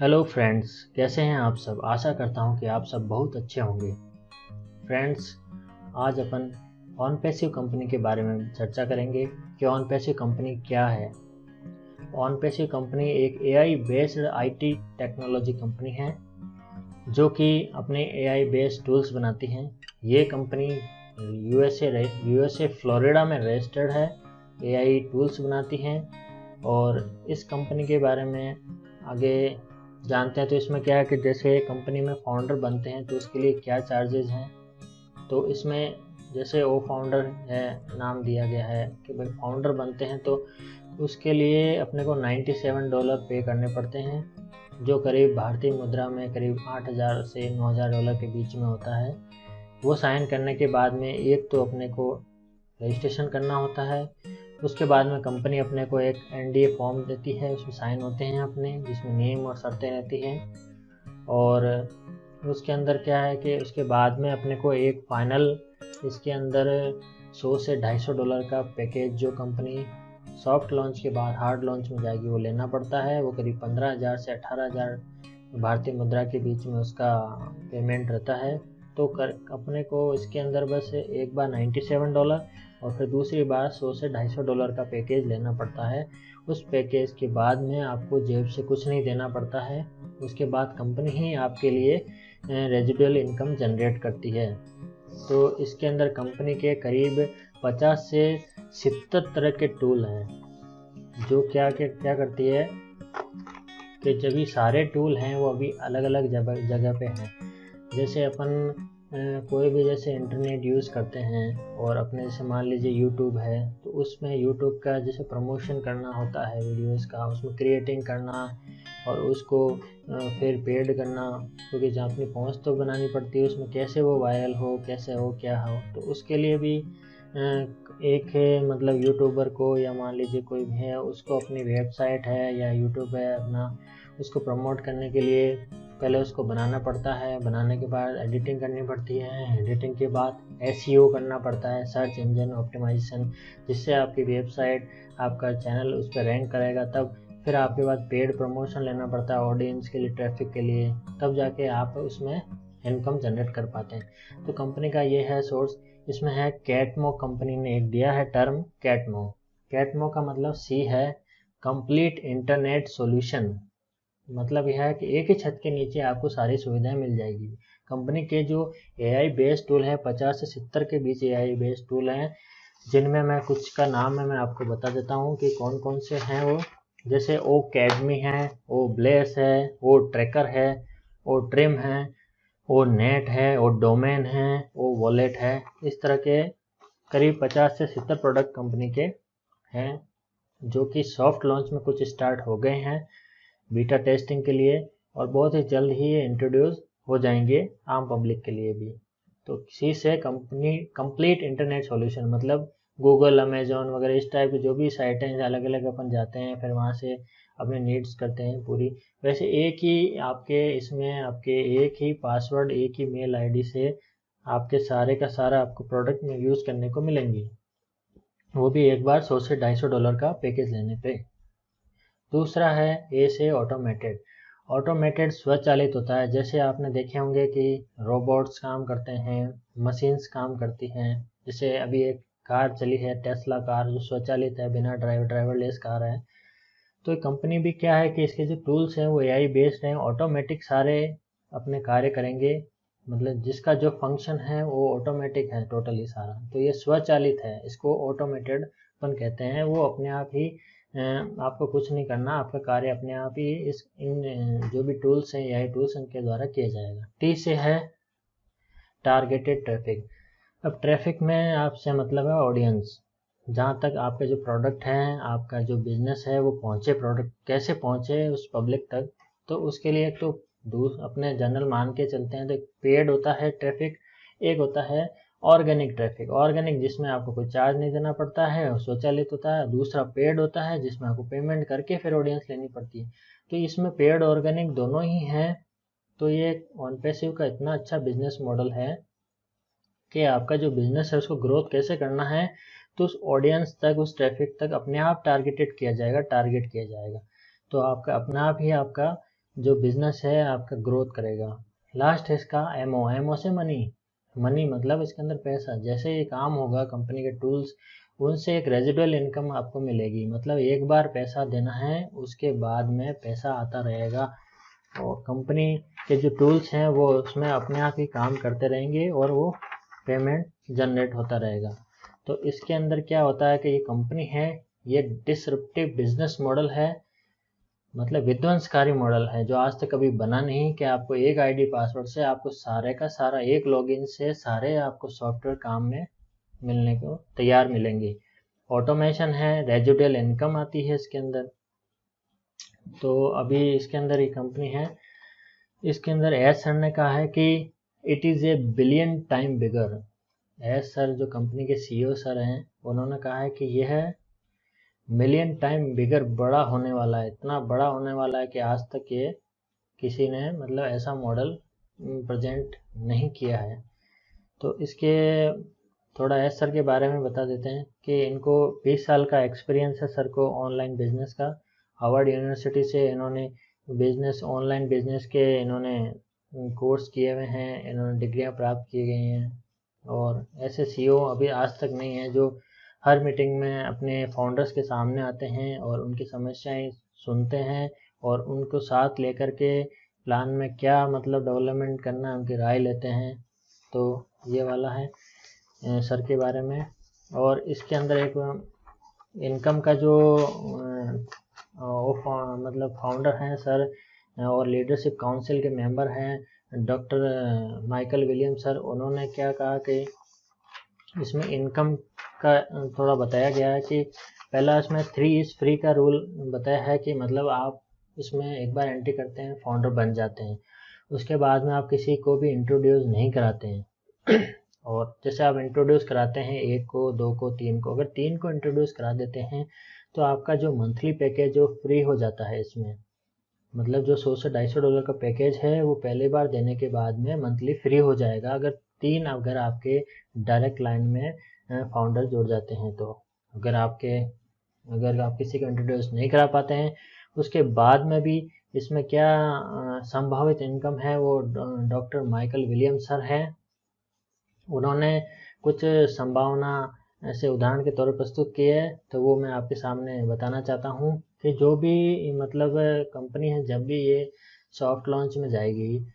Hello friends, कैसे हैं आप सब। आशा करता हूं कि आप सब बहुत अच्छे होंगे। फ्रेंड्स, आज अपन ऑनपैसिव कंपनी के बारे में चर्चा करेंगे कि ऑनपैसिव कंपनी क्या है। ऑनपैसिव कंपनी एक AI based IT technology company है जो कि अपने एआई बेस्ड टूल्स बनाती हैं। ये कंपनी यूएसए फ्लोरिडा में रजिस्टर्ड है, एआई टूल्स बनाती हैं। और इस कंपनी के बारे में आगे जानते हैं। तो इसमें क्या है कि जैसे कंपनी में फाउंडर बनते हैं तो उसके लिए क्या चार्जेस हैं। तो इसमें जैसे वो फाउंडर है, नाम दिया गया है कि भाई फाउंडर बनते हैं तो उसके लिए अपने को $97 पे करने पड़ते हैं, जो करीब भारतीय मुद्रा में करीब 8,000 से 9,000 डॉलर के बीच में होता है। वो साइन करने के बाद में एक तो अपने को रजिस्ट्रेशन करना होता है, उसके बाद में कंपनी अपने को एक एनडीए फॉर्म देती है, उसमें साइन होते हैं अपने, जिसमें नेम और शर्तें रहती हैं। और उसके अंदर क्या है कि उसके बाद में अपने को एक फाइनल इसके अंदर $100 से $250 का पैकेज जो कंपनी सॉफ्ट लॉन्च के बाद हार्ड लॉन्च में जाएगी वो लेना पड़ता है। वो करीब 15,000 से 18,000 भारतीय मुद्रा के बीच में उसका पेमेंट रहता है। तो अपने को इसके अंदर बस एक बार $97 और फिर दूसरी बार $100 से $250 का पैकेज लेना पड़ता है। उस पैकेज के बाद में आपको जेब से कुछ नहीं देना पड़ता है। उसके बाद कंपनी ही आपके लिए रेजिडुअल इनकम जनरेट करती है। तो इसके अंदर कंपनी के करीब 50 से 70 तरह के टूल हैं, जो क्या करती है कि जब ये सारे टूल हैं वो अभी अलग अलग जगह पे हैं। जैसे अपन कोई भी जैसे इंटरनेट यूज़ करते हैं और अपने जैसे मान लीजिए यूट्यूब है, तो उसमें यूट्यूब का जैसे प्रमोशन करना होता है वीडियोस का, उसमें क्रिएटिंग करना और उसको फिर पेड करना, क्योंकि जहाँ अपनी पहुँच तो बनानी पड़ती है उसमें, कैसे वो वायरल हो, कैसे हो, क्या हो। तो उसके लिए भी एक मतलब यूट्यूबर को या मान लीजिए कोई भी है, उसको अपनी वेबसाइट है या यूट्यूब है अपना, उसको प्रमोट करने के लिए पहले उसको बनाना पड़ता है। बनाने के बाद एडिटिंग करनी पड़ती है, एडिटिंग के बाद एसईओ करना पड़ता है, सर्च इंजन ऑप्टिमाइजेशन, जिससे आपकी वेबसाइट, आपका चैनल उस पर रैंक करेगा। तब फिर आपके पास पेड प्रमोशन लेना पड़ता है ऑडियंस के लिए, ट्रैफिक के लिए, तब जाके आप उसमें इनकम जनरेट कर पाते हैं। तो कंपनी का ये है सोर्स। इसमें है कैटमो, कंपनी ने एक दिया है टर्म कैटमो। कैटमो का मतलब सी है कंप्लीट इंटरनेट सॉल्यूशन। मतलब यह है कि एक ही छत के नीचे आपको सारी सुविधाएं मिल जाएगी। कंपनी के जो एआई बेस्ड टूल है 50 से 70 के बीच एआई बेस्ड टूल हैं, जिनमें मैं कुछ का नाम है मैं आपको बता देता हूँ कि कौन कौन से हैं वो। जैसे ओ कैडमी है, ओ ब्लेस है, ओ ट्रैकर है, ओ ट्रिम है, ओ नेट है, ओ डोमेन है, ओ वॉलेट है। इस तरह के करीब 50 से 70 प्रोडक्ट कंपनी के हैं, जो कि सॉफ्ट लॉन्च में कुछ स्टार्ट हो गए हैं बीटा टेस्टिंग के लिए, और बहुत ही जल्द ही ये इंट्रोड्यूस हो जाएंगे आम पब्लिक के लिए भी। तो सी से कंपनी कंप्लीट इंटरनेट सॉल्यूशन, मतलब गूगल, अमेजोन वगैरह इस टाइप की जो भी साइटें हैं अलग अलग अपन जाते हैं, फिर वहाँ से अपने नीड्स करते हैं पूरी। वैसे एक ही आपके इसमें आपके एक ही पासवर्ड, एक ही मेल आईडी से आपके सारे का सारा आपको प्रोडक्ट में यूज़ करने को मिलेंगी, वो भी एक बार $100 से $250 का पैकेज लेने पे। दूसरा है ए से ऑटोमेटेड। ऑटोमेटेड स्वचालित होता है। जैसे आपने देखे होंगे कि रोबोट्स काम करते हैं, मशीन्स काम करती हैं। जैसे अभी एक कार चली है टेस्ला कार, जो स्वचालित है, बिना ड्राइवरलेस कार है। तो कंपनी भी क्या है कि इसके जो टूल्स हैं वो एआई बेस्ड हैं, ऑटोमेटिक सारे अपने कार्य करेंगे। मतलब जिसका जो फंक्शन है वो ऑटोमेटिक है टोटली सारा। तो ये स्वचालित है, इसको ऑटोमेटेड अपन कहते हैं। वो अपने आप ही आपको कुछ नहीं करना, आपका कार्य अपने आप ही इन जो भी टूल्स हैं एआई टूल्स इनके द्वारा किया जाएगा। टी से है टारगेटेड ट्रैफिक। अब ट्रैफिक में आपसे मतलब है ऑडियंस, जहाँ तक आपके जो प्रोडक्ट हैं, आपका जो बिजनेस है वो पहुँचे, प्रोडक्ट कैसे पहुँचे उस पब्लिक तक। तो उसके लिए एक तो अपने जनरल मान के चलते हैं, तो पेड होता है ट्रैफिक, एक होता है ऑर्गेनिक ट्रैफिक। ऑर्गेनिक जिसमें आपको कोई चार्ज नहीं देना पड़ता है, स्वचालित होता है। दूसरा पेड होता है जिसमें आपको पेमेंट करके फिर ऑडियंस लेनी पड़ती है। तो इसमें पेड ऑर्गेनिक दोनों ही हैं। तो ये ऑनपैसिव का इतना अच्छा बिजनेस मॉडल है कि आपका जो बिजनेस है उसको ग्रोथ कैसे करना है, तो उस ऑडियंस तक, उस ट्रैफिक तक अपने आप टारगेट किया जाएगा। तो आपका अपने आप ही आपका जो बिजनेस है आपका ग्रोथ करेगा। लास्ट है इसका एमओ। एमओ से मनी। मनी मतलब इसके अंदर पैसा। जैसे ये काम होगा कंपनी के टूल्स, उनसे एक रेजिडुअल इनकम आपको मिलेगी। मतलब एक बार पैसा देना है, उसके बाद में पैसा आता रहेगा और कंपनी के जो टूल्स हैं वो उसमें अपने आप ही काम करते रहेंगे और वो पेमेंट जनरेट होता रहेगा। तो इसके अंदर क्या होता है कि ये कंपनी है, ये डिसरप्टिव बिजनेस मॉडल है, मतलब विध्वंसकारी मॉडल है जो आज तक कभी बना नहीं कि आपको एक आईडी पासवर्ड से आपको सारे का सारा, एक लॉगिन से सारे आपको सॉफ्टवेयर काम में मिलने को तैयार मिलेंगे। ऑटोमेशन है, रेजिडुअल इनकम आती है इसके अंदर। तो अभी इसके अंदर ये कंपनी है, इसके अंदर एस सर ने कहा है कि it is a billion time bigger. S sir जो कंपनी के सीईओ सर हैं, उन्होंने कहा है कि यह मिलियन टाइम बिगर, बड़ा होने वाला है, इतना बड़ा होने वाला है कि आज तक ये किसी ने मतलब ऐसा मॉडल प्रेजेंट नहीं किया है। तो इसके थोड़ा एस सर के बारे में बता देते हैं कि इनको 20 साल का एक्सपीरियंस है सर को ऑनलाइन बिजनेस का। हार्वर्ड यूनिवर्सिटी से इन्होंने बिजनेस, ऑनलाइन बिजनेस के इन्होंने कोर्स किए हुए हैं, इन्होंने डिग्रियां प्राप्त की गई हैं। और ऐसे सीईओ अभी आज तक नहीं है जो हर मीटिंग में अपने फाउंडर्स के सामने आते हैं और उनकी समस्याएं सुनते हैं और उनको साथ लेकर के प्लान में क्या मतलब डेवलपमेंट करना है उनकी राय लेते हैं। तो ये वाला है सर के बारे में। और इसके अंदर एक इनकम का जो मतलब फाउंडर हैं सर और लीडरशिप काउंसिल के मेंबर हैं डॉक्टर माइकल विलियम सर। उन्होंने क्या कहा कि इसमें इनकम का थोड़ा बताया गया है कि पहला इसमें 3 इज़ फ्री का रूल बताया है कि मतलब आप इसमें एक बार एंट्री करते हैं, फाउंडर बन जाते हैं, उसके बाद में आप किसी को भी इंट्रोड्यूस नहीं कराते हैं। और जैसे आप इंट्रोड्यूस कराते हैं 1 को, 2 को, 3 को, अगर 3 को इंट्रोड्यूस करा देते हैं तो आपका जो मंथली पैकेज जो फ्री हो जाता है इसमें। मतलब जो $100 से $250 का पैकेज है वो पहली बार देने के बाद में मंथली फ्री हो जाएगा अगर आपके डायरेक्ट लाइन में फाउंडर जुड़ जाते हैं। तो अगर आप किसी को इंट्रोड्यूस नहीं करा पाते हैं, उसके बाद में भी इसमें क्या संभावित इनकम है वो डॉक्टर माइकल विलियम सर है। उन्होंने कुछ संभावना ऐसे उदाहरण के तौर पर प्रस्तुत की है, तो वो मैं आपके सामने बताना चाहता हूँ कि जो भी मतलब कंपनी है जब भी ये सॉफ्ट लॉन्च में जाएगी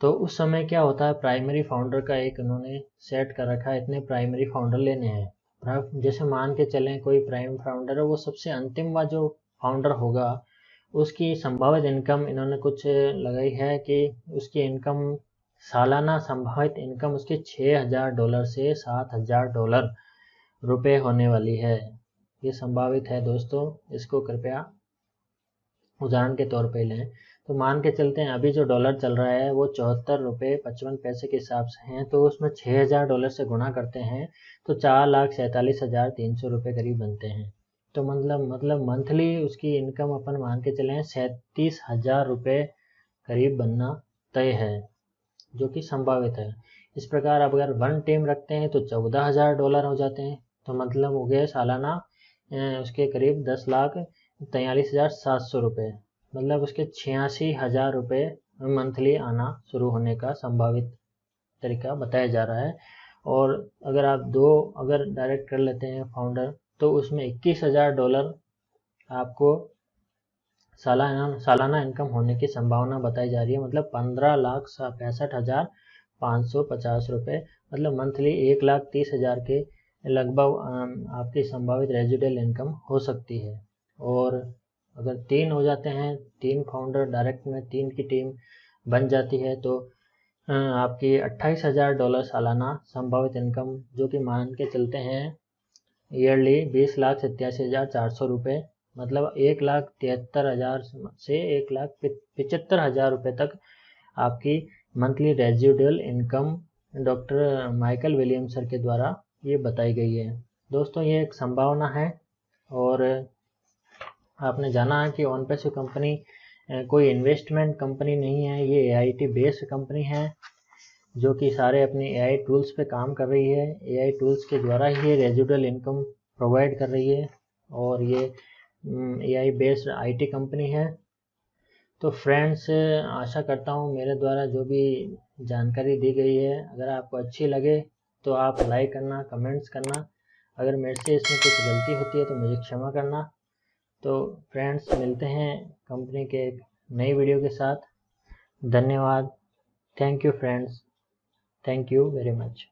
तो उस समय क्या होता है, प्राइमरी फाउंडर का एक उन्होंने सेट कर रखा है, इतने प्राइमरी फाउंडर लेने हैं। जैसे मान के चलें कोई प्राइमरी फाउंडर है, वो सबसे अंतिम वा जो फाउंडर होगा उसकी संभावित इनकम इन्होंने कुछ लगाई है कि उसकी इनकम, सालाना संभावित इनकम उसकी $6,000 से $7,000 रुपये होने वाली है। ये संभावित है दोस्तों, इसको कृपया उदाहरण के तौर पे लें। तो मान के चलते हैं अभी जो डॉलर चल रहा है वो $74.55 के हिसाब से हैं, तो उसमें $6,000 से गुणा करते हैं तो 4,47,300 रुपये करीब बनते हैं। तो मतलब मंथली उसकी इनकम अपन मान के चलें 37,000 रुपये करीब बनना तय है, जो कि संभावित है। इस प्रकार अब अगर 1 टीम रखते हैं तो $14,000 हो जाते हैं, तो मतलब हो गए सालाना उसके करीब 10,43,700 रुपये, मतलब उसके 86,000 रुपये मंथली आना शुरू होने का संभावित तरीका बताया जा रहा है। और अगर आप अगर डायरेक्ट कर लेते हैं फाउंडर तो उसमें $21,000 आपको सालाना इनकम होने की संभावना बताई जा रही है। मतलब 15,65,550 रुपये, मतलब मंथली 1,30,000 के लगभग आपकी संभावित रेजिडुअल इनकम हो सकती है। और अगर 3 हो जाते हैं, 3 फाउंडर डायरेक्ट में 3 की टीम बन जाती है तो आपकी $28,000 सालाना संभावित इनकम, जो कि मान के चलते हैं ईयरली 20,87,400 रुपये, मतलब 1,73,000 से 1,75,000 रुपये तक आपकी monthly residual income doctor Michael William sir के द्वारा ये बताई गई है। दोस्तों ये एक संभावना है। और आपने जाना है कि ऑनपैसिव कंपनी कोई इन्वेस्टमेंट कंपनी नहीं है, ये AIT बेस्ड कंपनी है जो कि सारे अपने AI टूल्स पे काम कर रही है। AI टूल्स के द्वारा ही ये रेजिडुअल इनकम प्रोवाइड कर रही है और ये AI बेस्ड IT कंपनी है। तो फ्रेंड्स, आशा करता हूँ मेरे द्वारा जो भी जानकारी दी गई है अगर आपको अच्छी लगे तो आप लाइक करना, कमेंट्स करना। अगर मेरे से इसमें कुछ गलती होती है तो मुझे क्षमा करना। तो फ्रेंड्स, मिलते हैं कंपनी के एक नई वीडियो के साथ। धन्यवाद। Thank you friends, thank you very much.